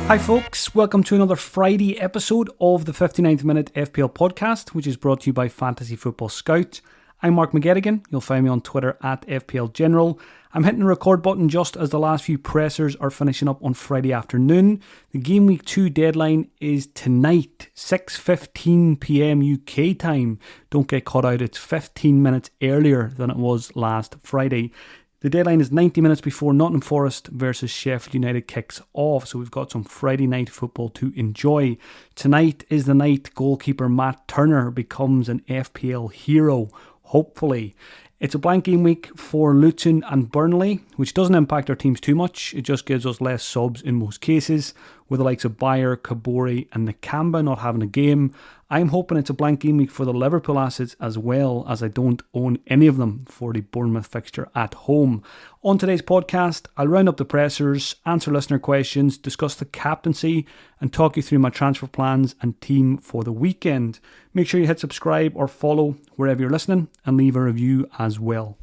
Hi folks, welcome to another Friday episode of the 59th Minute FPL podcast, which is brought to you by Fantasy Football Scout. I'm Mark McGettigan. You'll find me on Twitter at FPL General. I'm hitting the record button just as the last few pressers are finishing up on Friday afternoon. The Gameweek 2 deadline is tonight, 6:15pm UK time. Don't get caught out, it's 15 minutes earlier than it was last Friday. The deadline is 90 minutes before Nottingham Forest versus Sheffield United kicks off, so we've got some Friday night football to enjoy. Tonight is the night goalkeeper Matt Turner becomes an FPL hero, hopefully. It's a blank game week for Luton and Burnley, which doesn't impact our teams too much. It just gives us less subs in most cases, with the likes of Bayer, Kabori and Nakamba not having a game. I'm hoping it's a blank game week for the Liverpool assets as well, as I don't own any of them for the Bournemouth fixture at home. On today's podcast, I'll round up the pressers, answer listener questions, discuss the captaincy and talk you through my transfer plans and team for the weekend. Make sure you hit subscribe or follow wherever you're listening and leave a review as well.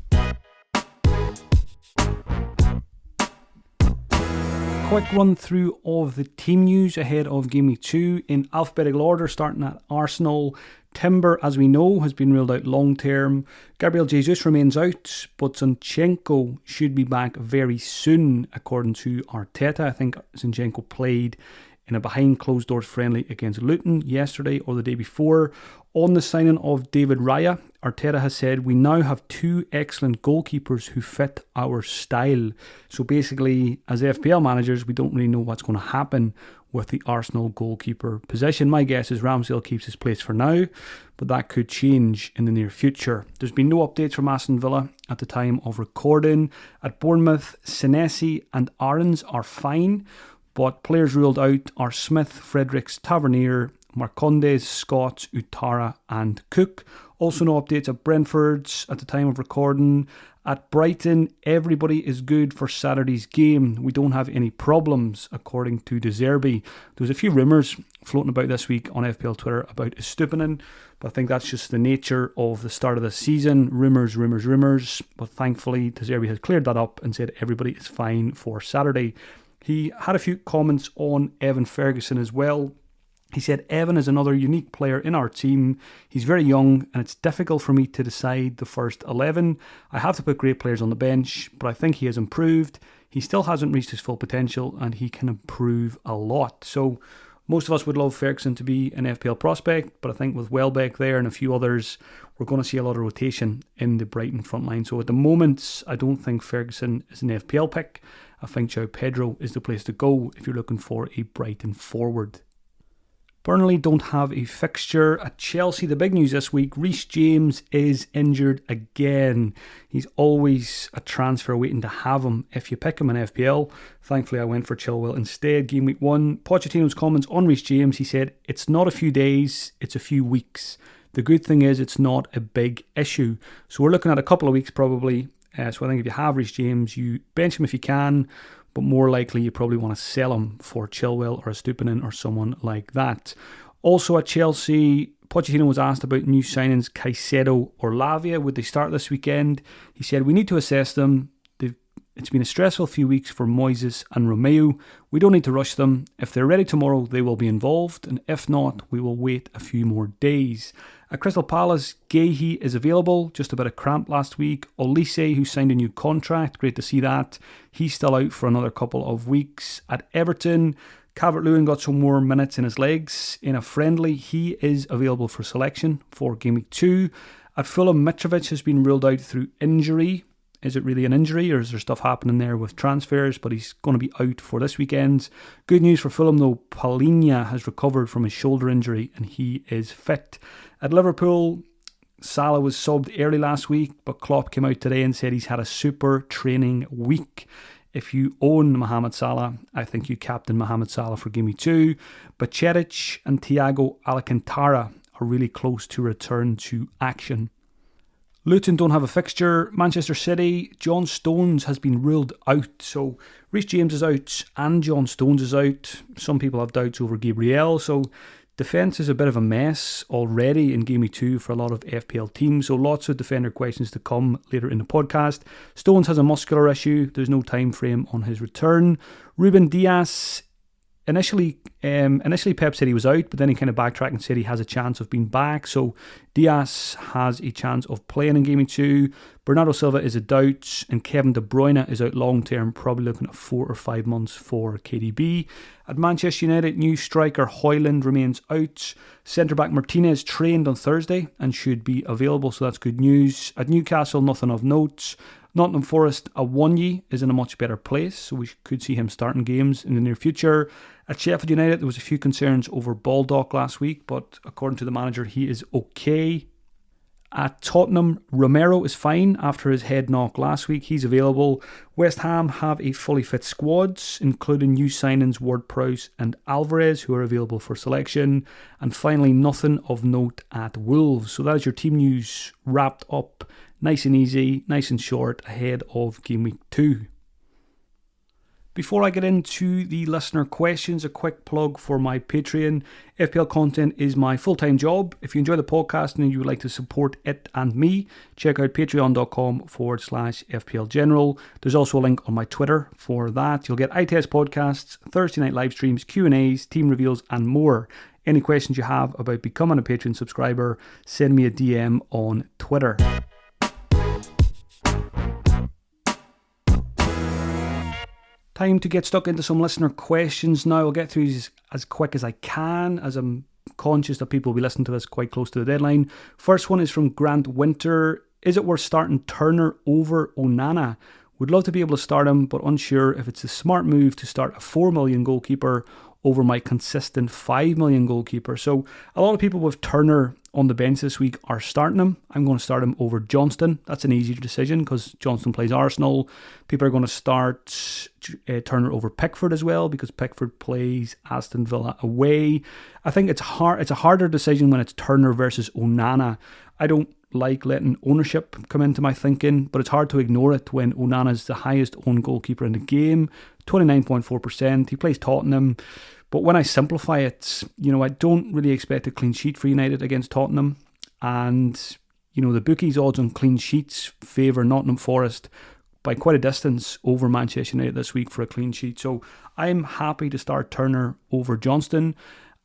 Quick run through of the team news ahead of Game Week 2 in alphabetical order, starting at Arsenal. Timber, as we know, has been ruled out long term. Gabriel Jesus remains out, but Zinchenko should be back very soon, according to Arteta. I think Zinchenko played in a behind closed doors friendly against Luton yesterday or the day before. On the signing of David Raya, Arteta has said we now have two excellent goalkeepers who fit our style. So basically, as FPL managers, we don't really know what's going to happen with the Arsenal goalkeeper position. My guess is Ramsdale keeps his place for now, but that could change in the near future. There's been no updates from Aston Villa at the time of recording. At Bournemouth, Senesi and Aarons are fine, but players ruled out are Smith, Fredericks, Tavernier, Marcondes, Scott, Utara and Cook. Also no updates at Brentford's at the time of recording. At Brighton, everybody is good for Saturday's game. We don't have any problems, according to De Zerbi. There was a few rumours floating about this week on FPL Twitter about Estupinan, but I think that's just the nature of the start of the season. Rumours. But thankfully, De Zerbi has cleared that up and said everybody is fine for Saturday. He had a few comments on Evan Ferguson as well. He said, Evan is another unique player in our team. He's very young and it's difficult for me to decide the first 11. I have to put great players on the bench, but I think he has improved. He still hasn't reached his full potential and he can improve a lot. So most of us would love Ferguson to be an FPL prospect, but I think with Welbeck there and a few others, we're going to see a lot of rotation in the Brighton front line. So at the moment, I don't think Ferguson is an FPL pick. I think João Pedro is the place to go if you're looking for a Brighton forward. Burnley don't have a fixture. At Chelsea, the big news this week, Reece James is injured again. He's always a transfer waiting to have him if you pick him in FPL. Thankfully, I went for Chilwell instead. Game week 1, Pochettino's comments on Reece James, he said, it's not a few days, it's a few weeks. The good thing is it's not a big issue. So we're looking at a couple of weeks probably. So I think if you have Reece James, you bench him if you can, but more likely you probably want to sell him for Chilwell or a Estupinan or someone like that. Also at Chelsea, Pochettino was asked about new signings Caicedo or Lavia. Would they start this weekend? He said, we need to assess them. It's been a stressful few weeks for Moises and Romeu. We don't need to rush them. If they're ready tomorrow, they will be involved. And if not, we will wait a few more days. At Crystal Palace, Guéhi is available. Just a bit of cramp last week. Olise, who signed a new contract. Great to see that. He's still out for another couple of weeks. At Everton, Calvert-Lewin got some more minutes in his legs. In a friendly, he is available for selection for Game Week 2. At Fulham, Mitrovic has been ruled out through injury. Is it really an injury or is there stuff happening there with transfers? But he's going to be out for this weekend. Good news for Fulham though, Palhinha has recovered from his shoulder injury and he is fit. At Liverpool, Salah was subbed early last week, but Klopp came out today and said he's had a super training week. If you own Mohamed Salah, I think you captain Mohamed Salah for Game Week 2. But Cheric and Thiago Alcantara are really close to return to action. Luton don't have a fixture. Manchester City, John Stones has been ruled out. So Reece James is out and John Stones is out. Some people have doubts over Gabriel. So Defence is a bit of a mess already in Gameweek 2 for a lot of FPL teams, so lots of defender questions to come later in the podcast. Stones has a muscular issue. There's no time frame on his return. Ruben Dias, initially Pep said he was out, but then he kind of backtracked and said he has a chance of being back. So Dias has a chance of playing in Gameweek 2. Bernardo Silva is a doubt, and Kevin De Bruyne is out long term, probably looking at 4 or 5 months for KDB. At Manchester United, new striker Højlund remains out. Centre-back Martinez trained on Thursday and should be available, so that's good news. At Newcastle, nothing of note. Nottingham Forest, Awoniyi is in a much better place, so we could see him starting games in the near future. At Sheffield United, there was a few concerns over Baldock last week, but according to the manager, he is okay. At Tottenham, Romero is fine after his head knock last week. He's available. West Ham have a fully fit squad, including new signings Ward-Prowse and Alvarez, who are available for selection. And finally, nothing of note at Wolves. So that is your team news wrapped up. Nice and easy, nice and short, ahead of Game Week 2. Before I get into the listener questions, a quick plug for my Patreon. FPL content is my full-time job. If you enjoy the podcast and you would like to support it and me, check out patreon.com/FPL General. There's also a link on my Twitter for that. You'll get iTest podcasts, Thursday night live streams, Q&As, team reveals, and more. Any questions you have about becoming a Patreon subscriber, send me a DM on Twitter. Time to get stuck into some listener questions now. I'll get through these as quick as I can, as I'm conscious that people will be listening to this quite close to the deadline. First one is from Grant Winter. Is it worth starting Turner over Onana? Would love to be able to start him, but unsure if it's a smart move to start a 4 million goalkeeper over my consistent 5 million goalkeeper. So a lot of people with Turner on the bench this week are starting him. I'm going to start him over Johnston. That's an easier decision because Johnston plays Arsenal. People are going to start Turner over Pickford as well because Pickford plays Aston Villa away. I think it's a harder decision when it's Turner versus Onana. I don't like letting ownership come into my thinking, but it's hard to ignore it when Onana is the highest owned goalkeeper in the game, 29.4%. He plays Tottenham. But when I simplify it, I don't really expect a clean sheet for United against Tottenham. And, the bookies' odds on clean sheets favour Nottingham Forest by quite a distance over Manchester United this week for a clean sheet. So I'm happy to start Turner over Johnston.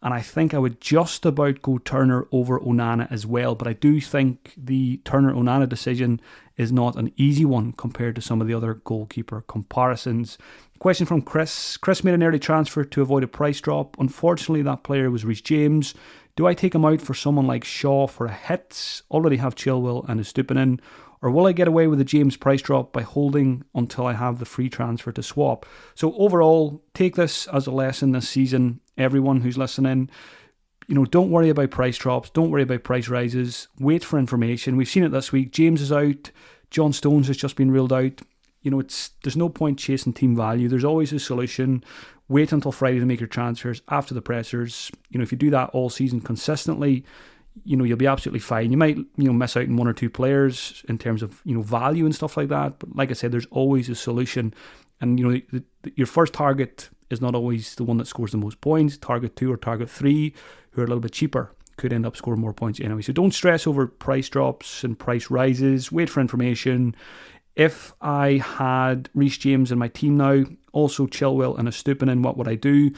And I think I would just about go Turner over Onana as well. But I do think the Turner-Onana decision is not an easy one compared to some of the other goalkeeper comparisons. Question from Chris. Chris made an early transfer to avoid a price drop. Unfortunately, that player was Reece James. Do I take him out for someone like Shaw for a hit? Already have Chilwell and Estupinan. Or will I get away with a James price drop by holding until I have the free transfer to swap? So overall, take this as a lesson this season. Everyone who's listening, don't worry about price drops. Don't worry about price rises. Wait for information. We've seen it this week. James is out. John Stones has just been ruled out. There's no point chasing team value. There's always a solution. Wait until Friday to make your transfers after the pressers. If you do that all season consistently, you'll be absolutely fine. You might, miss out on one or two players in terms of, value and stuff like that. But like I said, there's always a solution. And, your first target is not always the one that scores the most points. Target 2 or target 3, who are a little bit cheaper, could end up scoring more points anyway. So don't stress over price drops and price rises. Wait for information. If I had Reece James in my team now, also Chilwell and Estupinan, what would I do?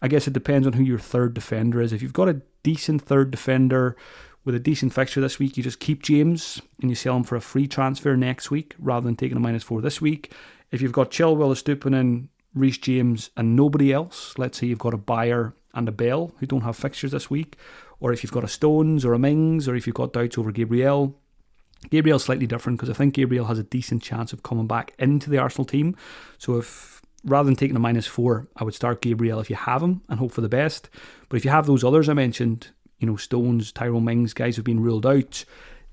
I guess it depends on who your third defender is. If you've got a decent third defender with a decent fixture this week, you just keep James and you sell him for a free transfer next week rather than taking a -4 this week. If you've got Chilwell, Estupinan, Reece James and nobody else, let's say you've got a Bayer and a Bell who don't have fixtures this week, or if you've got a Stones or a Mings, or if you've got doubts over Gabriel's slightly different because I think Gabriel has a decent chance of coming back into the Arsenal team. So if rather than taking a -4, I would start Gabriel if you have him and hope for the best. But if you have those others I mentioned, Stones, Tyrone Mings, guys who've been ruled out,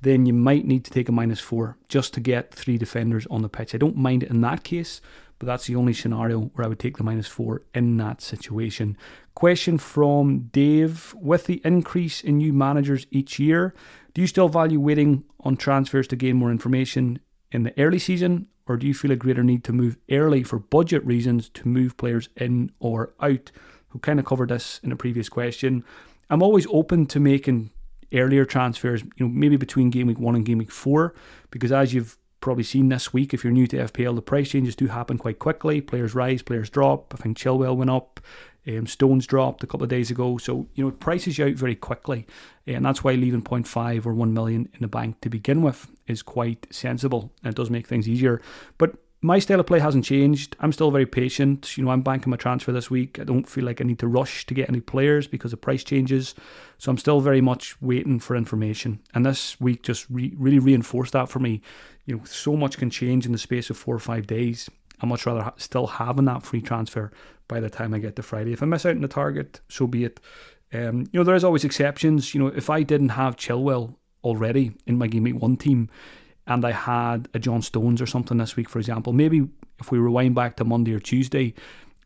then you might need to take a -4 just to get 3 defenders on the pitch. I don't mind it in that case, but that's the only scenario where I would take the -4 in that situation. Question from Dave. With the increase in new managers each year, do you still value waiting on transfers to gain more information in the early season, or do you feel a greater need to move early for budget reasons to move players in or out? We kind of covered this in a previous question. I'm always open to making earlier transfers, maybe between Game Week 1 and Game Week 4, because as you've probably seen this week, if you're new to FPL, the price changes do happen quite quickly. Players rise, players drop. I think Chilwell went up. Stones dropped a couple of days ago. So, it prices you out very quickly. And that's why leaving 0.5 or 1 million in the bank to begin with is quite sensible. And it does make things easier. But my style of play hasn't changed. I'm still very patient. I'm banking my transfer this week. I don't feel like I need to rush to get any players because of price changes. So I'm still very much waiting for information. And this week just really reinforced that for me. So much can change in the space of 4 or 5 days. I'd much rather still having that free transfer by the time I get to Friday. If I miss out on the target, so be it. There is always exceptions. If I didn't have Chilwell already in my Game Week 1 team, and I had a John Stones or something this week, for example, maybe if we rewind back to Monday or Tuesday,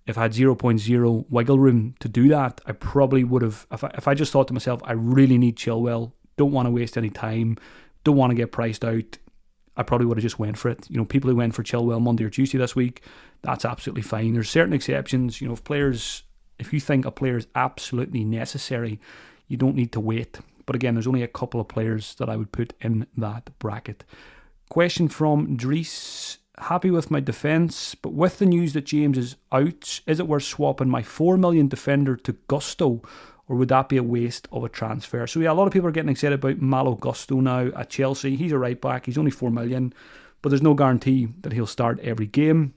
if I had 0.0 wiggle room to do that, I probably would have, if I just thought to myself, I really need Chilwell, don't want to waste any time, don't want to get priced out, I probably would have just went for it. People who went for Chilwell Monday or Tuesday this week, that's absolutely fine. There's certain exceptions. If you think a player is absolutely necessary, you don't need to wait. But again, there's only a couple of players that I would put in that bracket. Question from Dries. Happy with my defence, but with the news that James is out, is it worth swapping my 4 million defender to Gusto, or would that be a waste of a transfer? So yeah, a lot of people are getting excited about Malo Gusto now at Chelsea. He's a right back. He's only 4 million, but there's no guarantee that he'll start every game.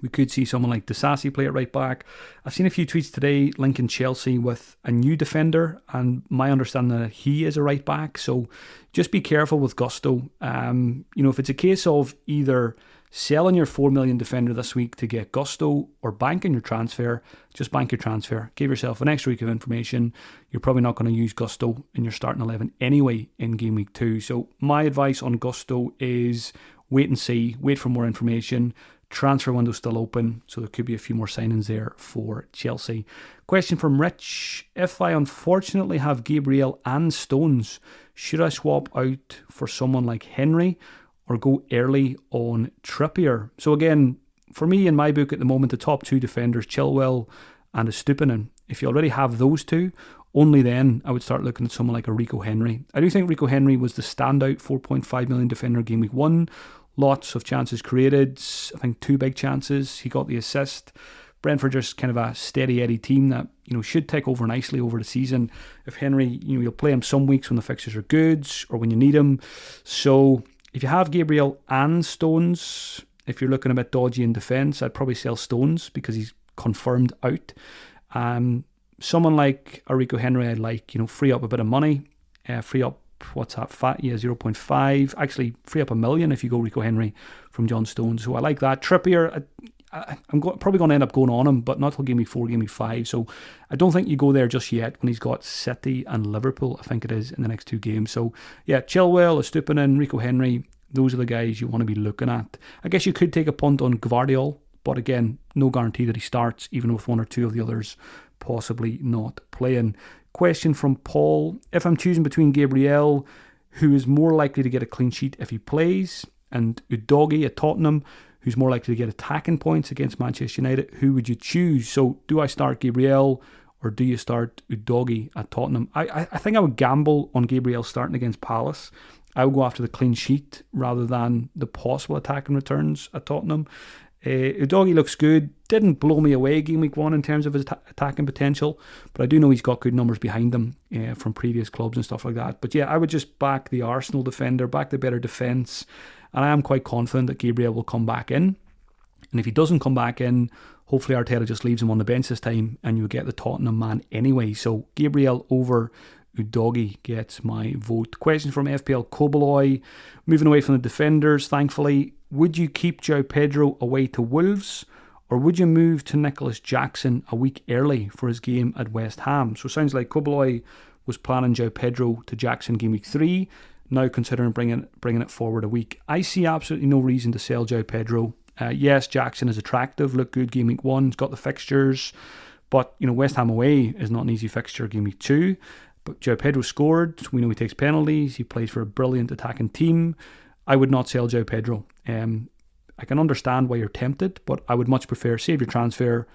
We could see someone like Disasi play at right back. I've seen a few tweets today linking Chelsea with a new defender, and my understanding that he is a right back. So just be careful with Gusto. If it's a case of either selling your 4 million defender this week to get Gusto or banking your transfer, just bank your transfer. Give yourself an extra week of information. You're probably not going to use Gusto in your starting 11 anyway in Game Week 2. So my advice on Gusto is wait and see, wait for more information. Transfer window still open, so there could be a few more signings there for Chelsea. Question from Rich. If I unfortunately have Gabriel and Stones, should I swap out for someone like Henry or go early on Trippier? So again, for me in my book at the moment, the top two defenders, Chilwell and Estupinan. If you already have those two, only then I would start looking at someone like a Rico Henry. I do think Rico Henry was the standout 4.5 million defender Game Week 1. Lots of chances created. I think 2 big chances. He got the assist. Brentford just kind of a steady Eddie team that should take over nicely over the season. If Henry, you'll play him some weeks when the fixtures are good or when you need him. So if you have Gabriel and Stones, if you're looking a bit dodgy in defence, I'd probably sell Stones because he's confirmed out. Someone like Rico Henry, I'd like free up a bit of money, free up. What's that? 0.5. Actually, free up $1 million if you go Rico Henry from John Stones. So I like that. Trippier, I'm probably going to end up going on him, but not till Game Week 4, Game Week 5. So I don't think you go there just yet when he's got City and Liverpool, I think it is, in the next 2 games. So yeah, Chilwell, Estupinan, Rico Henry, those are the guys you want to be looking at. I guess you could take a punt on Gvardiol, but again, no guarantee that he starts, even with 1 or 2 of the others possibly not playing. Question from Paul. If I'm choosing between Gabriel, who is more likely to get a clean sheet if he plays, and Udogie at Tottenham, who's more likely to get attacking points against Manchester United, who would you choose? So do I start Gabriel or do you start Udogie at Tottenham? I think I would gamble on Gabriel starting against Palace. I would go after the clean sheet rather than the possible attacking returns at Tottenham. Udogie looks good. Didn't blow me away Game Week 1 in terms of his attacking potential, but I do know he's got good numbers behind him from previous clubs and stuff like that. But yeah, I would just back the Arsenal defender, back the better defence, and I am quite confident that Gabriel will come back in. And if he doesn't come back in, hopefully Arteta just leaves him on the bench this time and you get the Tottenham man anyway. So Gabriel over Udogie gets my vote. Question from FPL Kobaloy. Moving away from the defenders, thankfully. Would you keep João Pedro away to Wolves, or would you move to Nicholas Jackson a week early for his game at West Ham? So it sounds like Kobaloy was planning João Pedro to Jackson Game Week 3, now considering bringing it forward a week. I see absolutely no reason to sell João Pedro. Yes, Jackson is attractive, looked good Game Week 1, he's got the fixtures, but West Ham away is not an easy fixture Game Week 2. But João Pedro scored. We know he takes penalties. He plays for a brilliant attacking team. I would not sell João Pedro. I can understand why you're tempted, but I would much prefer save your transfer,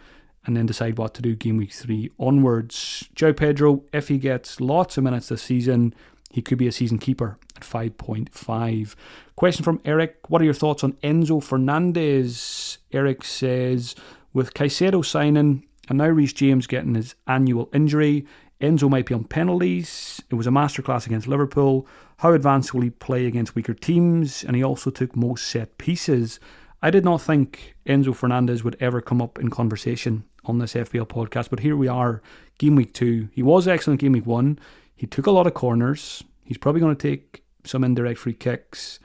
and then decide what to do game week 3 onwards. João Pedro, if he gets lots of minutes this season, he could be a season keeper at 5.5. Question from Eric, what are your thoughts on Enzo Fernandez? Eric says, with Caicedo signing and now Reece James getting his annual injury, Enzo might be on penalties. It was a masterclass against Liverpool. How advanced will he play against weaker teams? And he also took most set pieces. I did not think Enzo Fernandez would ever come up in conversation on this FPL podcast, but here we are, game week 2. He was excellent game week 1. He took a lot of corners. He's probably going to take some indirect free kicks.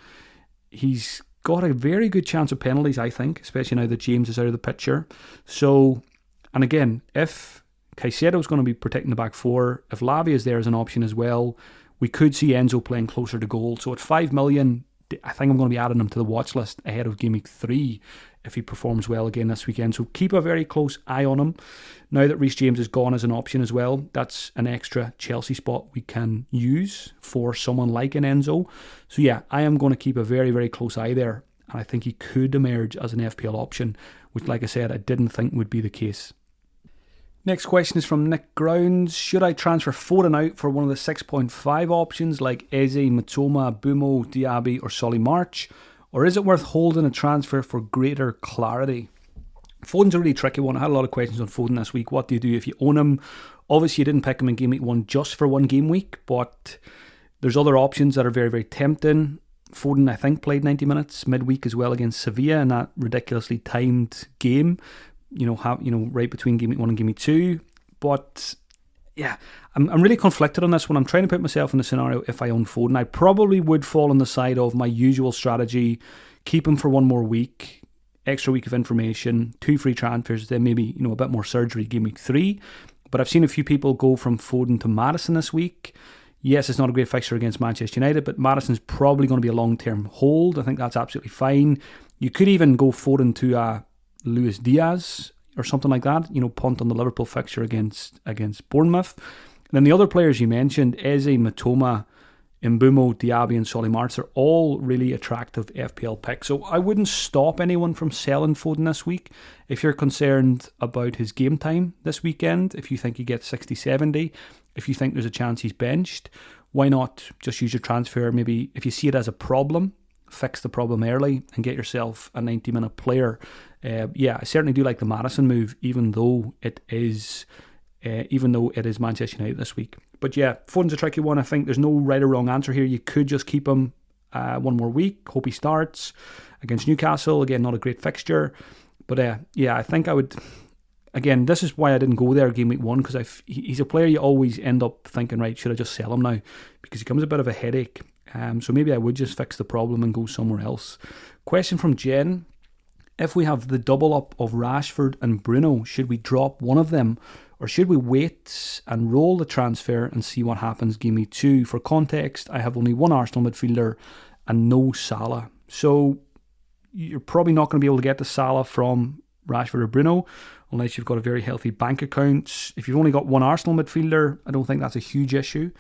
He's got a very good chance of penalties, I think, especially now that James is out of the picture. So, and again, if Caicedo's going to be protecting the back four, if Lavia is there as an option as well, we could see Enzo playing closer to goal. So at 5 million, I think I'm going to be adding him to the watch list ahead of game week 3 if he performs well again this weekend. So keep a very close eye on him. Now that Reece James is gone as an option as well, that's an extra Chelsea spot we can use for someone like an Enzo. So yeah, I am going to keep a very, very close eye there. And I think he could emerge as an FPL option, which, like I said, I didn't think would be the case. Next question is from Nick Grounds. Should I transfer Foden out for one of the 6.5 options like Eze, Matoma, Bumo, Diaby or Solly March? Or is it worth holding a transfer for greater clarity? Foden's a really tricky one. I had a lot of questions on Foden this week. What do you do if you own him? Obviously, you didn't pick him in game week 1 just for one game week, but there's other options that are very, very tempting. Foden, I think, played 90 minutes midweek as well against Sevilla in that ridiculously timed game. Right between game week 1 and game week 2. But yeah, I'm really conflicted on this one. I'm trying to put myself in the scenario if I own Foden. I probably would fall on the side of my usual strategy, keep him for one more week, extra week of information, 2 free transfers, then maybe a bit more surgery game week 3. But I've seen a few people go from Foden to Maddison this week. Yes, it's not a great fixture against Manchester United, but Maddison's probably going to be a long-term hold. I think that's absolutely fine. You could even go Foden to Luis Diaz or something like that, punt on the Liverpool fixture against Bournemouth. And then the other players you mentioned, Eze, Matoma, Mbumo, Diaby and Solly March, are all really attractive FPL picks. So I wouldn't stop anyone from selling Foden this week if you're concerned about his game time this weekend, if you think he gets 60-70, if you think there's a chance he's benched. Why not just use your transfer? Maybe if you see it as a problem, fix the problem early and get yourself a 90-minute player. I certainly do like the Maddison move, even though it is Manchester United this week. But yeah, Foden's a tricky one. I think there's no right or wrong answer here. You could just keep him one more week, hope he starts against Newcastle. Again, not a great fixture. But I think I would. Again, this is why I didn't go there game week 1, because he's a player you always end up thinking, right, should I just sell him now? Because he becomes a bit of a headache. So maybe I would just fix the problem and go somewhere else. Question from Jen. If we have the double up of Rashford and Bruno, should we drop one of them? Or should we wait and roll the transfer and see what happens game week 2? For context, I have only one Arsenal midfielder and no Salah. So you're probably not going to be able to get the Salah from Rashford or Bruno unless you've got a very healthy bank account. If you've only got one Arsenal midfielder, I don't think that's a huge issue.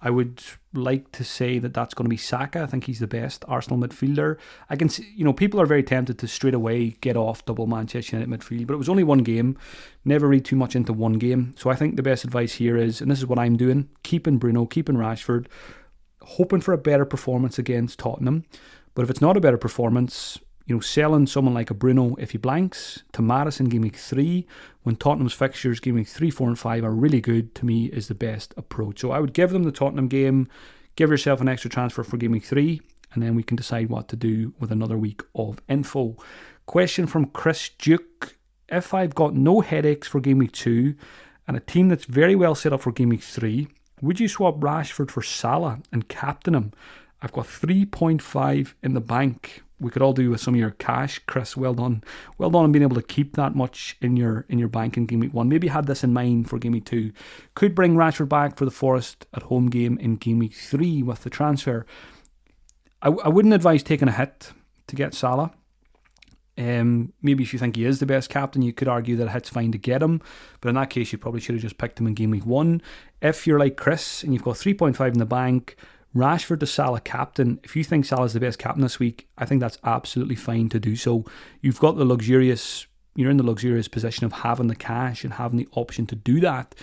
I would like to say that that's going to be Saka. I think he's the best Arsenal midfielder. I can see, people are very tempted to straight away get off double Manchester United midfield, but it was only one game. Never read too much into one game. So I think the best advice here is, and this is what I'm doing, keeping Bruno, keeping Rashford, hoping for a better performance against Tottenham. But if it's not a better performance, selling someone like a Bruno if he blanks to Maddison game week 3 when Tottenham's fixtures game week 3, 4 and 5 are really good, to me is the best approach. So I would give them the Tottenham game, give yourself an extra transfer for game week 3, and then we can decide what to do with another week of info. Question from Chris Duke. If I've got no headaches for game week 2 and a team that's very well set up for game week 3, would you swap Rashford for Salah and captain him? I've got 3.5 in the bank. We could all do with some of your cash, Chris. Well done on being able to keep that much in your bank in game week 1. Maybe had this in mind for game week 2. Could bring Rashford back for the Forest at home game in game week 3 with the transfer. I wouldn't advise taking a hit to get Salah. Maybe if you think he is the best captain, you could argue that a hit's fine to get him. But in that case, you probably should have just picked him in game week 1. If you're like Chris and you've got 3.5 in the bank, Rashford to Salah captain. If you think Salah's the best captain this week, I think that's absolutely fine to do so. You've got the luxurious you're in the luxurious position of having the cash and having the option to do that.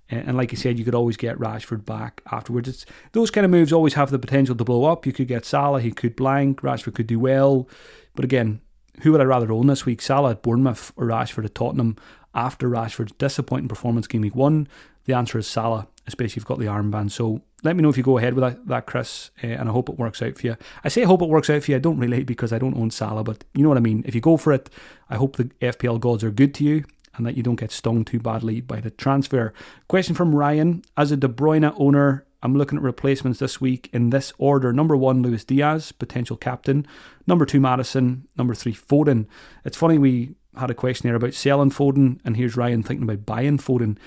And like you said, you could always get Rashford back afterwards. Those kind of moves always have the potential to blow up. You could get Salah, he could blank, Rashford could do well. But again, who would I rather own this week? Salah at Bournemouth or Rashford at Tottenham after Rashford's disappointing performance game week 1? The answer is Salah, especially if you've got the armband. So let me know if you go ahead with that Chris, and I hope it works out for you. I say I hope it works out for you. I don't really, because I don't own Salah, but you know what I mean. If you go for it, I hope the FPL gods are good to you and that you don't get stung too badly by the transfer. Question from Ryan. As a De Bruyne owner, I'm looking at replacements this week in this order. Number 1, Luis Diaz, potential captain. Number 2, Maddison. Number 3, Foden. It's funny, we had a question here about selling Foden, and here's Ryan thinking about buying Foden.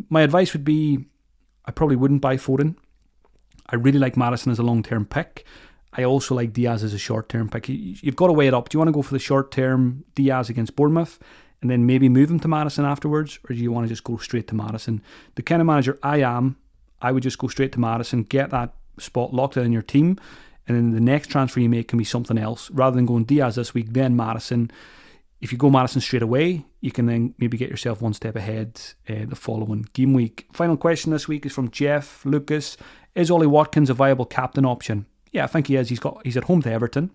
My advice would be, I probably wouldn't buy Foden. I really like Maddison as a long-term pick. I also like Diaz as a short-term pick. You've got to weigh it up. Do you want to go for the short-term Diaz against Bournemouth and then maybe move him to Maddison afterwards, or do you want to just go straight to Maddison? The kind of manager I am, I would just go straight to Maddison, get that spot locked in your team, and then the next transfer you make can be something else. Rather than going Diaz this week, then Maddison. If you go Maddison straight away, you can then maybe get yourself one step ahead the following game week. Final question this week is from Jeff Lucas. Is Ollie Watkins a viable captain option? Yeah, I think he is. He's at home to Everton.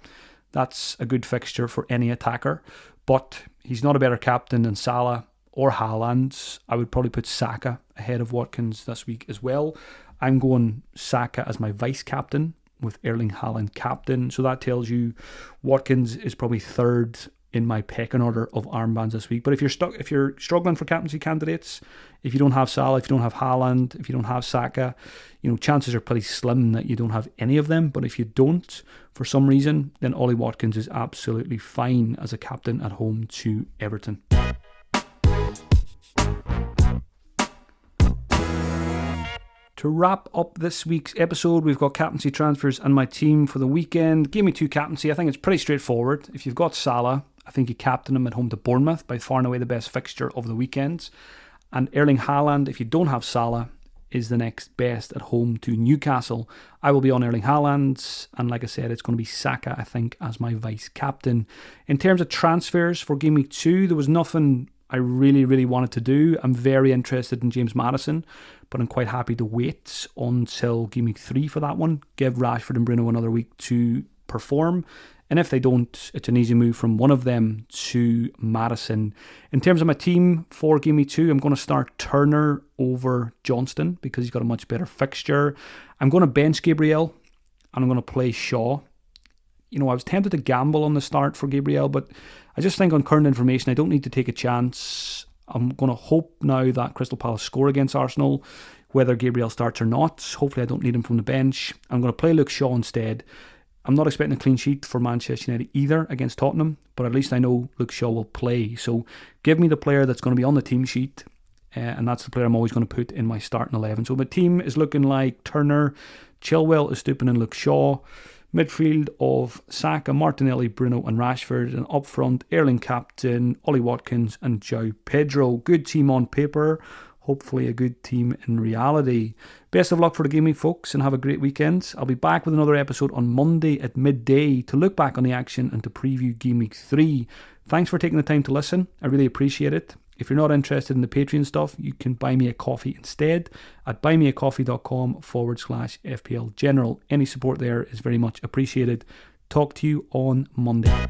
That's a good fixture for any attacker. But he's not a better captain than Salah or Haaland. I would probably put Saka ahead of Watkins this week as well. I'm going Saka as my vice captain with Erling Haaland captain. So that tells you Watkins is probably third in my pecking order of armbands this week. But if you're struggling for captaincy candidates, if you don't have Salah, if you don't have Haaland, if you don't have Saka, chances are pretty slim that you don't have any of them. But if you don't, for some reason, then Ollie Watkins is absolutely fine as a captain at home to Everton. To wrap up this week's episode, we've got captaincy transfers and my team for the weekend. Gameweek 2 captaincy, I think it's pretty straightforward. If you've got Salah, I think you captain him at home to Bournemouth, by far and away the best fixture of the weekends. And Erling Haaland, if you don't have Salah, is the next best at home to Newcastle. I will be on Erling Haaland, and like I said, it's going to be Saka, I think, as my vice captain. In terms of transfers for Gameweek 2, there was nothing I really, really wanted to do. I'm very interested in James Maddison, but I'm quite happy to wait until Gameweek 3 for that one. Give Rashford and Bruno another week to perform. And if they don't, it's an easy move from one of them to Maddison. In terms of my team for Gameweek 2, I'm going to start Turner over Johnston because he's got a much better fixture. I'm going to bench Gabriel and I'm going to play Shaw. I was tempted to gamble on the start for Gabriel, but I just think on current information, I don't need to take a chance. I'm going to hope now that Crystal Palace score against Arsenal, whether Gabriel starts or not. Hopefully I don't need him from the bench. I'm going to play Luke Shaw instead. I'm not expecting a clean sheet for Manchester United either against Tottenham, but at least I know Luke Shaw will play. So give me the player that's going to be on the team sheet, and that's the player I'm always going to put in my starting 11. So my team is looking like Turner, Chilwell, Estupiñán and Luke Shaw. Midfield of Saka, Martinelli, Bruno and Rashford. And up front, Erling captain, Ollie Watkins and João Pedro. Good team on paper. Hopefully a good team in reality. Best of luck for the game week, folks, and have a great weekend. I'll be back with another episode on Monday at midday to look back on the action and to preview Game Week 3. Thanks for taking the time to listen. I really appreciate it. If you're not interested in the Patreon stuff, you can buy me a coffee instead at buymeacoffee.com/FPL General. Any support there is very much appreciated. Talk to you on Monday.